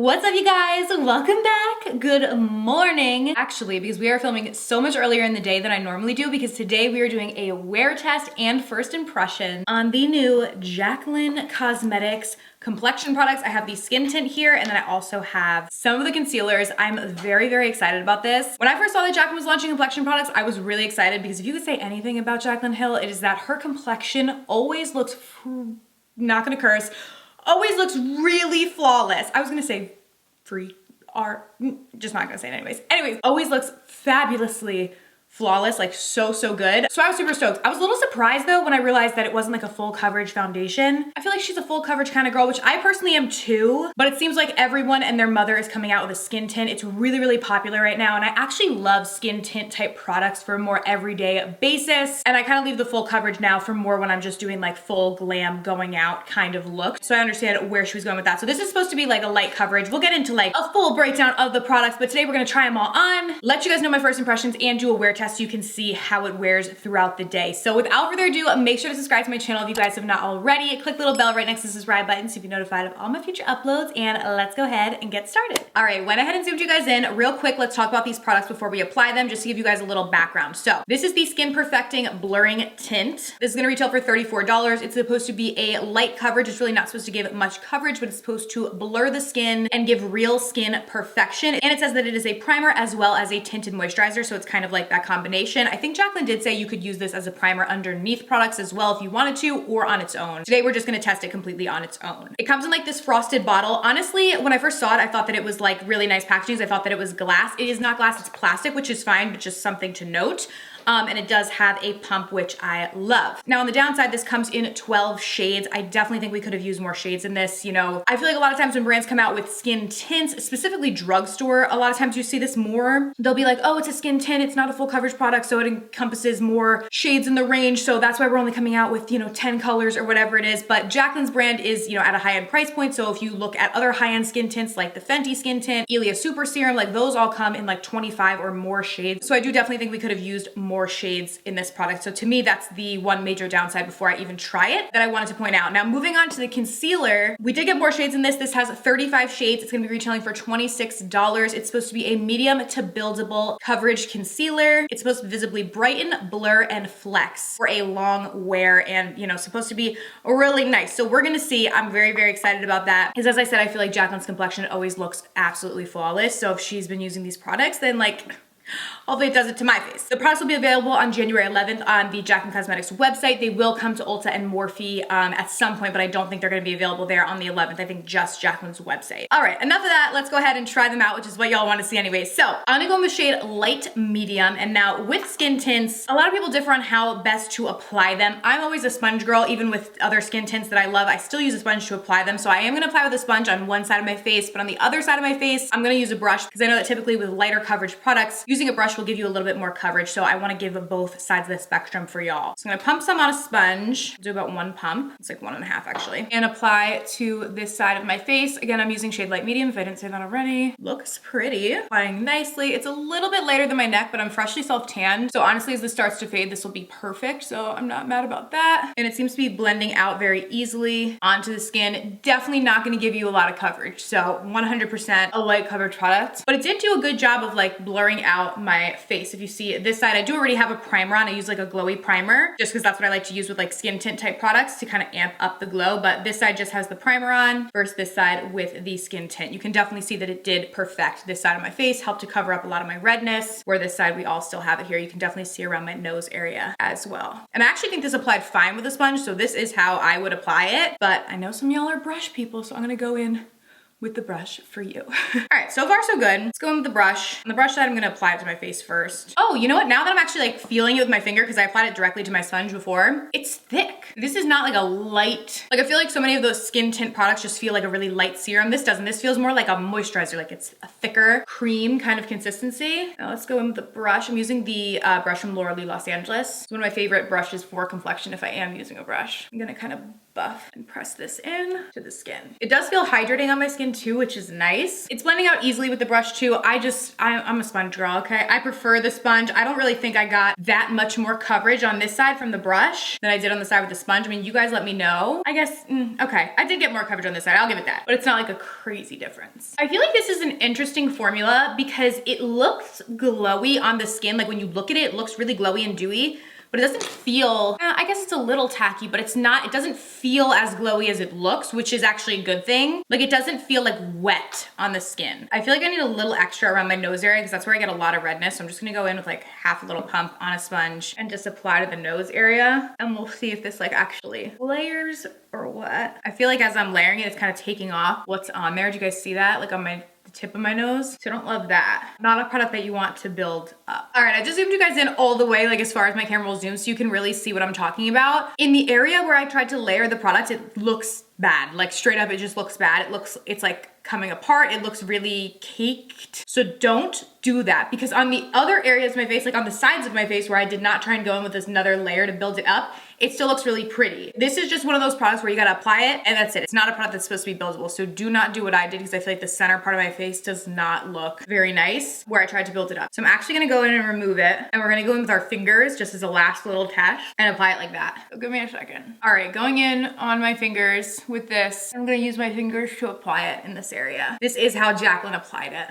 What's up, you guys? Welcome back. Good morning. Actually, because we are filming so much earlier in the day than I normally do, because today we are doing a wear test and first impression on the new JACLYN Cosmetics complexion products. I have the skin tint here, and then I also have some of the concealers. I'm very, very excited about this. When I first saw that JACLYN was launching complexion products, I was really excited because if you could say anything about JACLYN Hill, it is that her complexion always looks, not gonna curse, always looks really flawless. I was gonna say just not gonna say it anyways. Anyways, always looks fabulously flawless, like so good. So I was super stoked. I was a little surprised though when I realized that it wasn't like a full coverage foundation. I feel like she's a full coverage kind of girl, which I personally am too, but it seems like everyone and their mother is coming out with a skin tint. It's really, really popular right now, and I actually love skin tint type products for a more everyday basis, and I kind of leave the full coverage now for more when I'm just doing like full glam going out kind of look. So I understand where she was going with that. So this is supposed to be like a light coverage. We'll get into like a full breakdown of the products, but today we're gonna try them all on, let you guys know my first impressions, and do a wear test so you can see how it wears throughout the day. So without further ado, make sure to subscribe to my channel if you guys have not already. Click the little bell right next to the subscribe button so you be notified of all my future uploads, and let's go ahead and get started. All right, went ahead and zoomed you guys in real quick. Let's talk about these products before we apply them, just to give you guys a little background. So this is the Skin Perfecting Blurring Tint. This is gonna retail for $34. It's supposed to be a light coverage. It's really not supposed to give much coverage, but it's supposed to blur the skin and give real skin perfection. And it says that it is a primer as well as a tinted moisturizer, so it's kind of like that combination. I think JACLYN did say you could use this as a primer underneath products as well if you wanted to, or on its own. Today we're just gonna test it completely on its own. It comes in like this frosted bottle. Honestly, when I first saw it, I thought that it was like really nice packaging. I thought that it was glass. It is not glass, it's plastic, which is fine, but just something to note. And it does have a pump, which I love. Now on the downside, this comes in 12 shades. I definitely think we could have used more shades in this. You know, I feel like a lot of times when brands come out with skin tints, specifically drugstore, a lot of times you see this more. They'll be like, oh, it's a skin tint, it's not a full coverage product, so it encompasses more shades in the range. So that's why we're only coming out with, 10 colors or whatever it is. But JACLYN's brand is, at a high-end price point. So if you look at other high-end skin tints like the Fenty skin tint, Ilia Super Serum, like those all come in like 25 or more shades. So I do definitely think we could have used more shades in this product. So to me, that's the one major downside before I even try it that I wanted to point out. Now moving on to the concealer, we did get more shades in this. This has 35 shades. It's gonna be retailing for $26. It's supposed to be a medium to buildable coverage concealer. It's supposed to visibly brighten, blur, and flex for a long wear, and supposed to be really nice. So we're gonna see. I'm very, very excited about that, because as I said, I feel like JACLYN's complexion always looks absolutely flawless. So if she's been using these products, then like, hopefully it does it to my face. The products will be available on January 11th on the JACLYN Cosmetics website. They will come to Ulta and Morphe at some point, but I don't think they're gonna be available there on the 11th. I think just JACLYN's website. All right, enough of that. Let's go ahead and try them out, which is what y'all wanna see anyway. So I'm gonna go in the shade Light Medium. And now with skin tints, a lot of people differ on how best to apply them. I'm always a sponge girl. Even with other skin tints that I love, I still use a sponge to apply them. So I am gonna apply with a sponge on one side of my face, but on the other side of my face, I'm gonna use a brush, because I know that typically with lighter coverage products, using a brush will give you a little bit more coverage. So I wanna give both sides of the spectrum for y'all. So I'm gonna pump some on a sponge, do about one pump. It's like 1.5 actually. And apply to this side of my face. Again, I'm using shade Light Medium if I didn't say that already. Looks pretty. Applying nicely. It's a little bit lighter than my neck, but I'm freshly self-tanned. So honestly, as this starts to fade, this will be perfect. So I'm not mad about that. And it seems to be blending out very easily onto the skin. Definitely not gonna give you a lot of coverage. So 100% a light coverage product, but it did do a good job of like blurring out my face. If you see this side, I do already have a primer on. I use like a glowy primer just because that's what I like to use with like skin tint type products to kind of amp up the glow. But this side just has the primer on versus this side with the skin tint. You can definitely see that it did perfect this side of my face, helped to cover up a lot of my redness, where this side we all still have it here. You can definitely see around my nose area as well. And I actually think this applied fine with a sponge. So this is how I would apply it, but I know some of y'all are brush people, so I'm gonna go in with the brush for you. All right, so far so good. Let's go in with the brush. On the brush side, I'm gonna apply it to my face first. Oh, you know what? Now that I'm actually like feeling it with my finger, because I applied it directly to my sponge before, it's thick. This is not like a light, like I feel like so many of those skin tint products just feel like a really light serum. This doesn't. This feels more like a moisturizer, like it's a thicker cream kind of consistency. Now let's go in with the brush. I'm using the brush from Laura Lee Los Angeles. It's one of my favorite brushes for complexion if I am using a brush. I'm gonna kind of buff and press this in to the skin. It does feel hydrating on my skin too, which is nice. It's blending out easily with the brush too. I'm a sponge girl, okay? I prefer the sponge. I don't really think I got that much more coverage on this side from the brush than I did on the side with the sponge. I mean, you guys let me know. I guess, okay. I did get more coverage on this side, I'll give it that. But it's not like a crazy difference. I feel like this is an interesting formula because it looks glowy on the skin. Like when you look at it, it looks really glowy and dewy. But it doesn't feel, I guess it's a little tacky, but it doesn't feel as glowy as it looks, which is actually a good thing. Like it doesn't feel like wet on the skin. I feel like I need a little extra around my nose area because that's where I get a lot of redness. So I'm just gonna go in with like half a little pump on a sponge and just apply to the nose area. And we'll see if this like actually layers or what. I feel like as I'm layering it, it's kind of taking off what's on there. Do you guys see that? Like on the tip of my nose. So I don't love that. Not a product that you want to build up. All right, I just zoomed you guys in all the way, like as far as my camera will zoom so you can really see what I'm talking about. In the area where I tried to layer the product, it looks bad. Like straight up, it just looks bad. It's like coming apart. It looks really caked. So don't do that because on the other areas of my face, like on the sides of my face where I did not try and go in with this another layer to build it up, it still looks really pretty. This is just one of those products where you gotta apply it and that's it. It's not a product that's supposed to be buildable. So do not do what I did because I feel like the center part of my face does not look very nice where I tried to build it up. So I'm actually gonna go in and remove it and we're gonna go in with our fingers just as a last little test and apply it like that. So give me a second. All right, going in on my fingers with this. I'm gonna use my fingers to apply it in this area. This is how JACLYN applied it.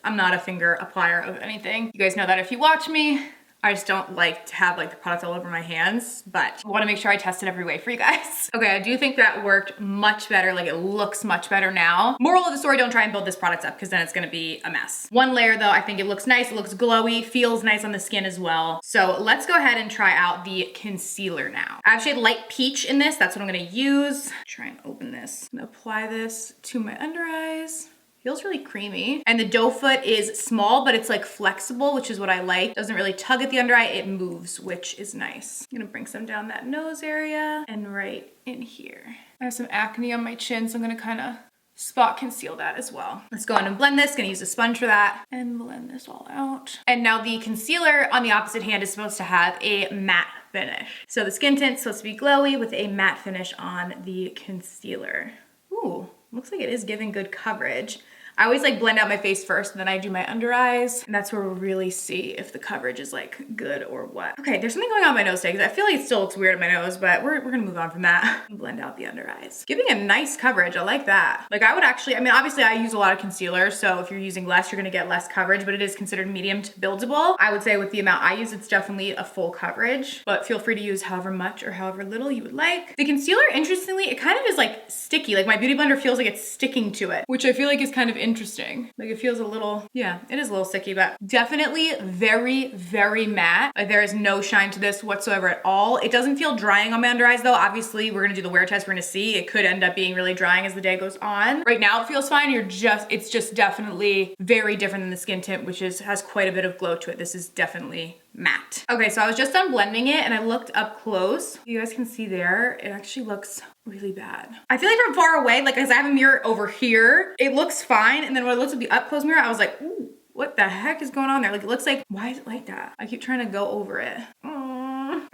I'm not a finger applier of anything. You guys know that if you watch me. I just don't like to have like the product all over my hands, but I wanna make sure I test it every way for you guys. Okay, I do think that worked much better. Like it looks much better now. Moral of the story, don't try and build this product up because then it's gonna be a mess. One layer though, I think it looks nice. It looks glowy, feels nice on the skin as well. So let's go ahead and try out the concealer now. I actually have light peach in this. That's what I'm gonna use. Try and open this. I'm gonna apply this to my under eyes. Feels really creamy. And the doe foot is small, but it's like flexible, which is what I like. Doesn't really tug at the under eye, it moves, which is nice. I'm gonna bring some down that nose area and right in here. I have some acne on my chin, so I'm gonna kind of spot conceal that as well. Let's go in and blend this. Gonna use a sponge for that and blend this all out. And now the concealer on the opposite hand is supposed to have a matte finish. So the skin tint's supposed to be glowy with a matte finish on the concealer. Ooh. Looks like it is giving good coverage. I always like blend out my face first and then I do my under eyes. And that's where we'll really see if the coverage is like good or what. Okay, there's something going on my nose today because I feel like it still looks weird on my nose, but we're gonna move on from that. Blend out the under eyes. Giving a nice coverage, I like that. Like I would actually, I mean, obviously I use a lot of concealer, so if you're using less, you're gonna get less coverage, but it is considered medium to buildable. I would say with the amount I use, it's definitely a full coverage, but feel free to use however much or however little you would like. The concealer, interestingly, it kind of is like sticky. Like my Beauty Blender feels like it's sticking to it, which I feel like is kind of interesting. Like it feels a little, yeah, it is a little sticky, but definitely very, very matte. Like there is no shine to this whatsoever at all. It doesn't feel drying on my under eyes though. Obviously we're gonna do the wear test. We're gonna see. It could end up being really drying as the day goes on. Right now it feels fine. It's just definitely very different than the skin tint, which has quite a bit of glow to it. This is definitely matte. Okay, so I was just done blending it and I looked up close. You guys can see there, it actually looks really bad. I feel like from far away, like as I have a mirror over here, it looks fine. And then when I looked at the up close mirror, I was like, ooh, what the heck is going on there? Like it looks like, why is it like that? I keep trying to go over it.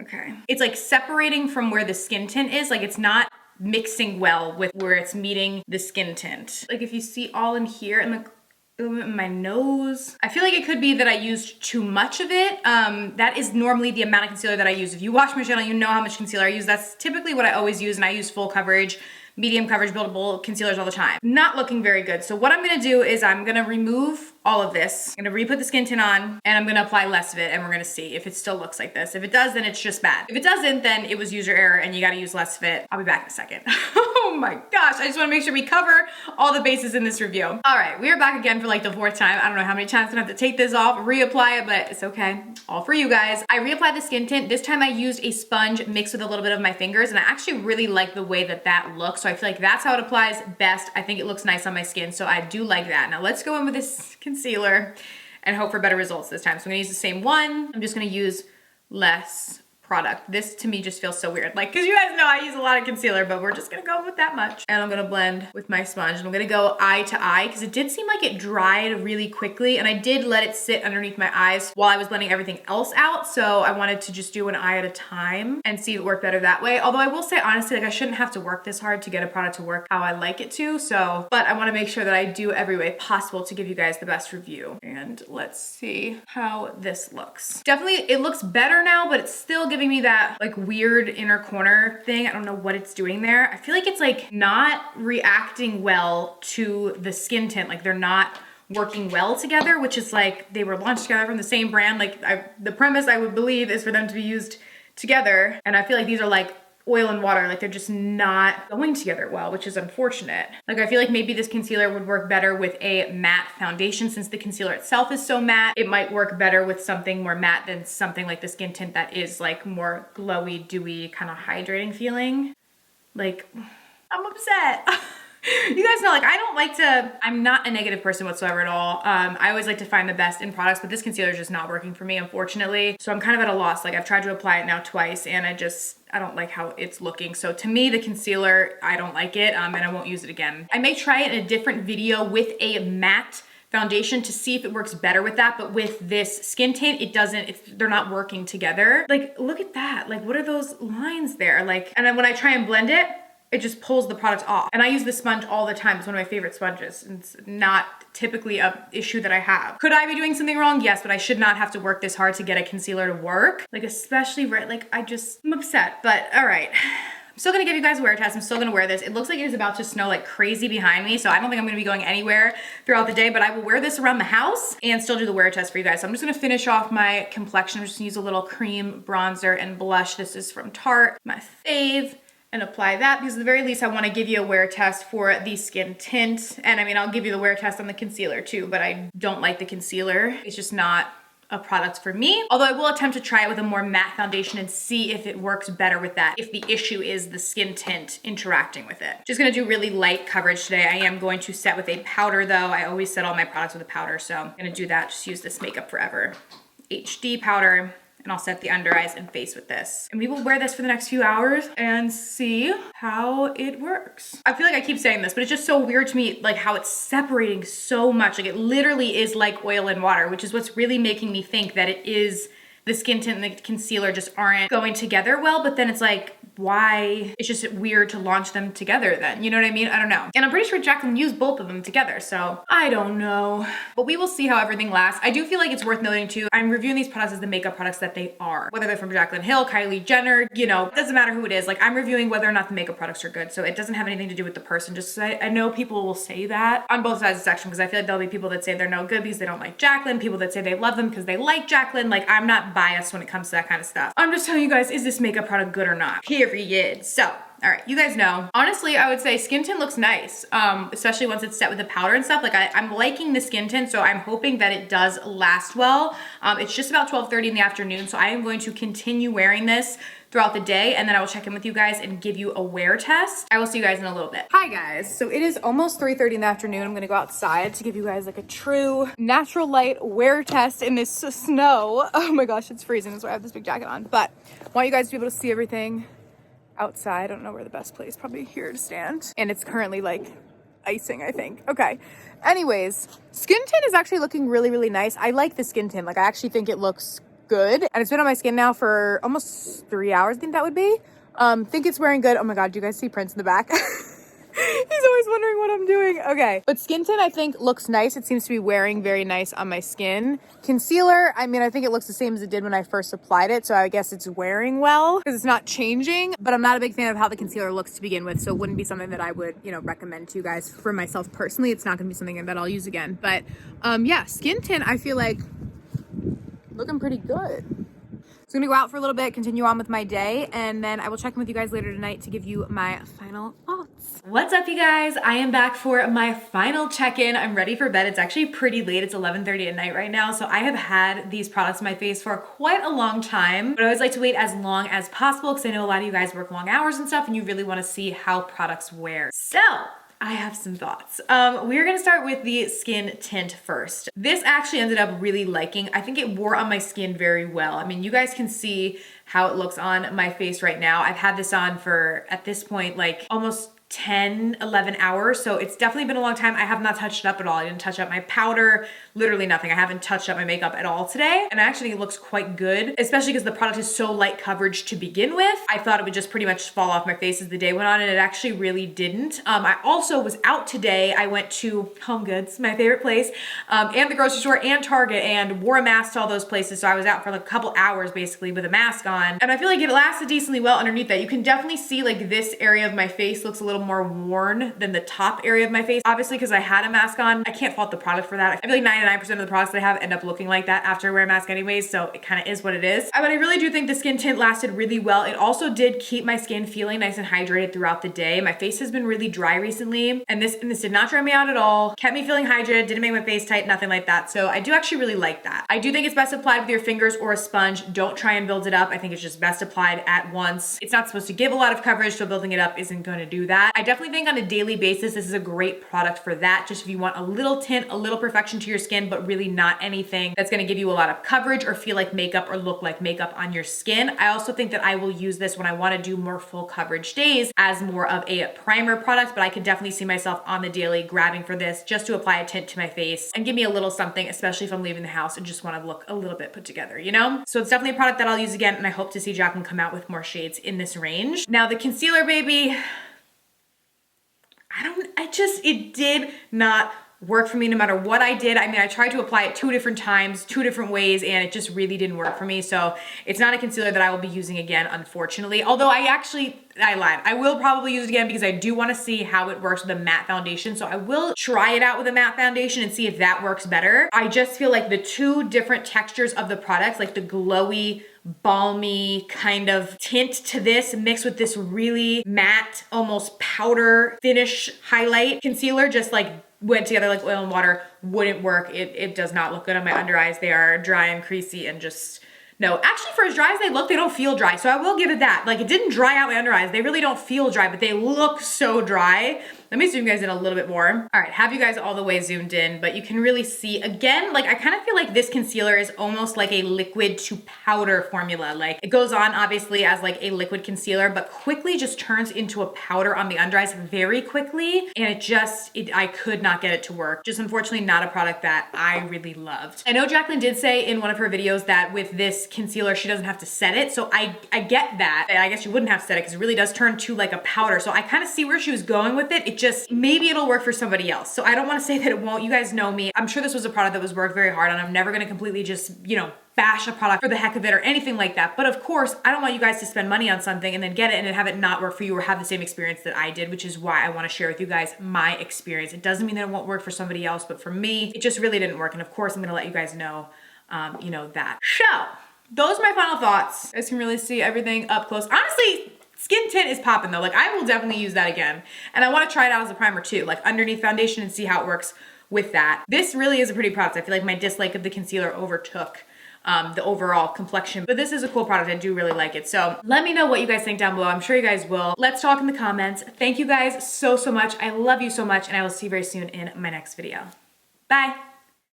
Okay. It's like separating from where the skin tint is. Like it's not mixing well with where it's meeting the skin tint. Like if you see all in here and like my nose. I feel like it could be that I used too much of it. That is normally the amount of concealer that I use. If you watch my channel, you know how much concealer I use. That's typically what I always use, and I use full coverage, medium coverage, buildable concealers all the time. Not looking very good. So what I'm gonna do is I'm gonna remove all of this. I'm gonna re-put the skin tint on and I'm gonna apply less of it and we're gonna see if it still looks like this. If it does, then it's just bad. If it doesn't, then it was user error and you gotta use less of it. I'll be back in a second. Oh my gosh, I just wanna make sure we cover all the bases in this review. All right, we are back again for like the 4th time. I don't know how many times I'm gonna have to take this off, reapply it, but it's okay. All for you guys. I reapplied the skin tint. This time I used a sponge mixed with a little bit of my fingers and I actually really like the way that that looks. So I feel like that's how it applies best. I think it looks nice on my skin, so I do like that. Now let's go in with this concealer and hope for better results this time. So I'm gonna use the same one. I'm just gonna use less product. This to me just feels so weird. Like, cause you guys know I use a lot of concealer, but we're just gonna go with that much. And I'm gonna blend with my sponge and I'm gonna go eye to eye because it did seem like it dried really quickly and I did let it sit underneath my eyes while I was blending everything else out. So I wanted to just do an eye at a time and see if it worked better that way. Although I will say honestly, like I shouldn't have to work this hard to get a product to work how I like it to. So, but I wanna make sure that I do every way possible to give you guys the best review. And let's see how this looks. Definitely, it looks better now, but it's still giving me that like weird inner corner thing. I don't know what it's doing there. I feel like it's like not reacting well to the skin tint. Like they're not working well together, which is like they were launched together from the same brand. Like the premise I would believe is for them to be used together. And I feel like these are like oil and water, like they're just not going together well, which is unfortunate. Like I feel like maybe this concealer would work better with a matte foundation since the concealer itself is so matte. It might work better with something more matte than something like the skin tint that is like more glowy, dewy, kind of hydrating feeling. Like, I'm upset. You guys know, like I don't like to, I'm not a negative person whatsoever at all. I always like to find the best in products, but this concealer is just not working for me, unfortunately. So I'm kind of at a loss. Like I've tried to apply it now twice and I don't like how it's looking. So to me, the concealer, I don't like it and I won't use it again. I may try it in a different video with a matte foundation to see if it works better with that, but with this skin tint, it doesn't, they're not working together. Like, look at that. Like, what are those lines there? Like, and then when I try and blend it, it just pulls the product off. And I use this sponge all the time. It's one of my favorite sponges. It's not typically an issue that I have. Could I be doing something wrong? Yes, but I should not have to work this hard to get a concealer to work. Like especially right, like I'm upset, but all right. I'm still gonna give you guys a wear test. I'm still gonna wear this. It looks like it is about to snow like crazy behind me, so I don't think I'm gonna be going anywhere throughout the day, but I will wear this around the house and still do the wear test for you guys. So I'm just gonna finish off my complexion. I'm just gonna use a little cream bronzer and blush. This is from Tarte, my fave. And apply that because at the very least I want to give you a wear test for the skin tint. And I mean, I'll give you the wear test on the concealer too, but I don't like the concealer. It's just not a product for me. Although I will attempt to try it with a more matte foundation and see if it works better with that, if the issue is the skin tint interacting with it. Just gonna do really light coverage today. I am going to set with a powder though. I always set all my products with a powder, so I'm gonna do that. Just use this Makeup Forever HD powder. And I'll set the under eyes and face with this. And we will wear this for the next few hours and see how it works. I feel like I keep saying this, but it's just so weird to me, like how it's separating so much. Like it literally is like oil and water, which is what's really making me think that it is the skin tint and the concealer just aren't going together well, but then it's like, why? It's just weird to launch them together then, you know what I mean? I don't know. And I'm pretty sure JACLYN used both of them together, so I don't know. But we will see how everything lasts. I do feel like it's worth noting too, I'm reviewing these products as the makeup products that they are. Whether they're from Jaclyn Hill, Kylie Jenner, you know, it doesn't matter who it is. Like I'm reviewing whether or not the makeup products are good, so it doesn't have anything to do with the person. Just I know people will say that on both sides of the section because I feel like there'll be people that say they're no good because they don't like JACLYN, people that say they love them because they like JACLYN. Like I'm not biased when it comes to that kind of stuff. I'm just telling you guys, is this makeup product good or not? Period. So, all right, you guys know. Honestly, I would say skin tint looks nice, especially once it's set with the powder and stuff. Like I'm liking the skin tint, so I'm hoping that it does last well. It's just about 12:30 in the afternoon, so I am going to continue wearing this throughout the day, and then I will check in with you guys and give you a wear test. I will see you guys in a little bit. Hi guys, so it is almost 3:30 in the afternoon. I'm gonna go outside to give you guys like a true natural light wear test in this snow. Oh my gosh, it's freezing, that's why I have this big jacket on. But I want you guys to be able to see everything outside. I don't know where the best place, probably here to stand. And it's currently like icing, I think. Okay. Anyways, skin tint is actually looking really, really nice. I like the skin tint. Like I actually think it looks good. And it's been on my skin now for almost 3 hours, I think that would be. Think it's wearing good. Oh my God, do you guys see Prince in the back? He's always wondering what I'm doing. Okay. But skin tint, I think looks nice. It seems to be wearing very nice on my skin. Concealer, I mean, I think it looks the same as it did when I first applied it. So I guess it's wearing well because it's not changing, but I'm not a big fan of how the concealer looks to begin with. So it wouldn't be something that I would, you know, recommend to you guys. For myself personally, it's not gonna be something that I'll use again. But yeah, skin tint, I feel like looking pretty good. So I'm gonna go out for a little bit, continue on with my day, and then I will check in with you guys later tonight to give you my final thoughts. What's up, you guys? I am back for my final check-in. I'm ready for bed. It's actually pretty late. It's 11:30 at night right now, so I have had these products in my face for quite a long time, but I always like to wait as long as possible because I know a lot of you guys work long hours and stuff, and you really wanna see how products wear. So, I have some thoughts. We're gonna start with the skin tint first. This actually ended up really liking. I think it wore on my skin very well. I mean, you guys can see how it looks on my face right now. I've had this on for, at this point, like almost 10, 11 hours. So it's definitely been a long time. I have not touched it up at all. I didn't touch up my powder, literally nothing. I haven't touched up my makeup at all today. And I actually think it looks quite good, especially because the product is so light coverage to begin with. I thought it would just pretty much fall off my face as the day went on, and it actually really didn't. I also was out today. I went to Home Goods, my favorite place, and the grocery store and Target, and wore a mask to all those places. So I was out for like a couple hours basically with a mask on. And I feel like it lasted decently well underneath that. You can definitely see like this area of my face looks a little more worn than the top area of my face. Obviously, because I had a mask on, I can't fault the product for that. I feel like 99% of the products that I have end up looking like that after I wear a mask anyways, so it kind of is what it is. But I really do think the skin tint lasted really well. It also did keep my skin feeling nice and hydrated throughout the day. My face has been really dry recently, and this did not dry me out at all. Kept me feeling hydrated, didn't make my face tight, nothing like that. So I do actually really like that. I do think it's best applied with your fingers or a sponge. Don't try and build it up. I think it's just best applied at once. It's not supposed to give a lot of coverage, so building it up isn't going to do that. I definitely think on a daily basis, this is a great product for that. Just if you want a little tint, a little perfection to your skin, but really not anything that's gonna give you a lot of coverage or feel like makeup or look like makeup on your skin. I also think that I will use this when I wanna do more full coverage days as more of a primer product, but I could definitely see myself on the daily grabbing for this just to apply a tint to my face and give me a little something, especially if I'm leaving the house and just wanna look a little bit put together, you know? So it's definitely a product that I'll use again, and I hope to see JACLYN come out with more shades in this range. Now the concealer, baby, it did not work for me no matter what I did. I mean, I tried to apply it 2 different times, 2 different ways, and it just really didn't work for me. So it's not a concealer that I will be using again, unfortunately. Although I lied. I will probably use it again because I do want to see how it works with a matte foundation. So I will try it out with a matte foundation and see if that works better. I just feel like the 2 different textures of the products, like the glowy, balmy kind of tint to this mixed with this really matte, almost powder finish highlight concealer, just like went together like oil and water, wouldn't work. It does not look good on my under eyes. They are dry and creasy and just, no. Actually, for as dry as they look, they don't feel dry. So I will give it that. Like, it didn't dry out my under eyes. They really don't feel dry, but they look so dry. Let me zoom you guys in a little bit more. All right, have you guys all the way zoomed in, but you can really see, again, like I kind of feel like this concealer is almost like a liquid to powder formula. Like it goes on obviously as like a liquid concealer, but quickly just turns into a powder on the under eyes very quickly. And I could not get it to work. Just unfortunately not a product that I really loved. I know JACLYN did say in one of her videos that with this concealer, she doesn't have to set it. So I get that. I guess you wouldn't have to set it because it really does turn to like a powder. So I kind of see where she was going with it. Maybe it'll work for somebody else. So I don't want to say that it won't. You guys know me. I'm sure this was a product that was worked very hard on. I'm never going to completely just, bash a product for the heck of it or anything like that. But of course, I don't want you guys to spend money on something and then get it and then have it not work for you or have the same experience that I did, which is why I want to share with you guys my experience. It doesn't mean that it won't work for somebody else, but for me, it just really didn't work. And of course, I'm going to let you guys know, that. So those are my final thoughts. You guys can really see everything up close. Honestly, skin tint is popping though. Like I will definitely use that again. And I want to try it out as a primer too, like underneath foundation and see how it works with that. This really is a pretty product. I feel like my dislike of the concealer overtook the overall complexion, but this is a cool product. I do really like it. So let me know what you guys think down below. I'm sure you guys will. Let's talk in the comments. Thank you guys so much. I love you so much, and I will see you very soon in my next video. Bye.